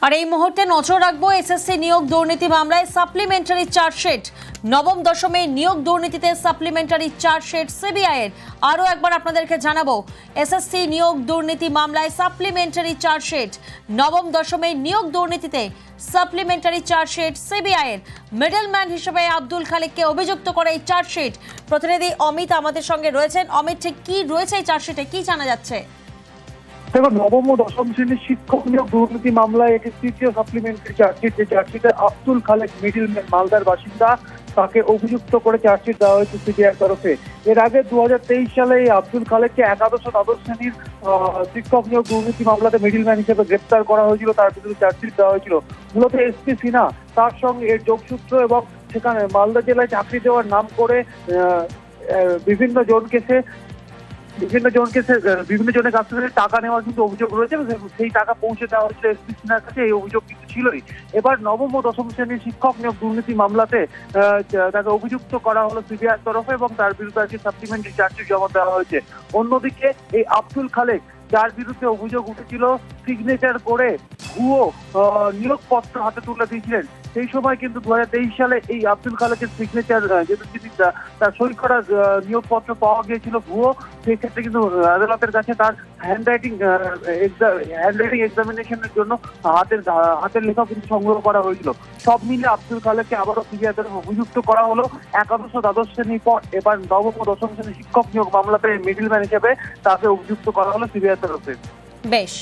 আর এই মুহূর্তে নজর রাখবো এসএসসি নিয়োগ দুর্নীতি মামলায় সাপ্লিমেন্টারি চার্জশিট। নবম দশমে নিয়োগ দুর্নীতিতে সাপ্লিমেন্টারি চার্জশিট সিবিআই এর। আরও একবার আপনাদেরকে জানাবো, এসএসসি নিয়োগ দুর্নীতি মামলায় সাপ্লিমেন্টারি চার্জশিট। নবম দশমে নিয়োগ দুর্নীতিতে সাপ্লিমেন্টারি চার্জশিট সিবিআই এর। মিডলম্যান হিসেবে আব্দুল খালেককে অভিযুক্ত করে এই চার্জশিট। প্রতিনিধি অমিত আমাদের সঙ্গে রয়েছেন। অমিত, ঠিক কি রয়েছে এই চার্জশিটে, কি জানা যাচ্ছে? দেখো, নবম ও দশম শ্রেণীর শিক্ষক নিয়োগ দুর্নীতি মামলায় একটি তৃতীয় সাপ্লিমেন্টারি চার্জশিট, যে চার্জশিটে আব্দুল খালেক মিডলম্যান মালদার বাসিন্দা, তাকে অভিযুক্ত করে চার্জশিট দেওয়া হয়েছে সিবিআই তরফে। এর আগে 2023 সালে আব্দুল খালেককে একাদশ ও দ্বাদশ শ্রেণীর শিক্ষক নিয়োগ দুর্নীতি মামলাতে মিডলম্যান হিসেবে গ্রেপ্তার করা হয়েছিল। তার বিরুদ্ধে চার্জশিট দেওয়া হয়েছিল। মূলত এসপি সিনহা তার সঙ্গে এর যোগসূত্র এবং সেখানে মালদা জেলায় চাকরি দেওয়ার নাম করে বিভিন্ন জনের কাছ থেকে টাকা নেওয়ার কিন্তু অভিযোগ রয়েছে। সেই টাকা পৌঁছে দেওয়া হচ্ছে এসপি সিনহার কাছে, এই অভিযোগ কিন্তু ছিলই। এবার নবম ও দশম শ্রেণীর শিক্ষক নিয়োগ দুর্নীতি মামলাতে তাকে অভিযুক্ত করা হলো সিবিআই তরফে এবং তার বিরুদ্ধে আজকে সাপ্লিমেন্টারি চার্জশিট জমা দেওয়া হয়েছে। অন্যদিকে এই আব্দুল খালেক, যার বিরুদ্ধে অভিযোগ উঠেছিল সিগনেচার করে ভুয়ো নিয়োগপত্র হাতে তুলে দিয়েছিলেন, সেই সময় কিন্তু 2023 সালে এই আব্দুল খালেকের সিগনেচার, যেহেতু তিনি তার সই করা নিয়োগপত্র পাওয়া গিয়েছিল ভুয়ো, সেই ক্ষেত্রে কিন্তু আদালতের কাছে তার হ্যান্ডরাইটিং এক্সামিনেশনের জন্য হাতের লেখা কিন্তু সংগ্রহ করা হয়েছিল। সব মিলে আব্দুল খালেককে আবারও সিবিআই তরফে অভিযুক্ত করা হলো একাদশ ও দ্বাদশ শ্রেণীর পর। এবার নবম ও দশম শ্রেণীর শিক্ষক নিয়োগ মামলাতে মিডলম্যান হিসেবে তাকে অভিযুক্ত করা হলো সিবিআই তরফে। বেশ।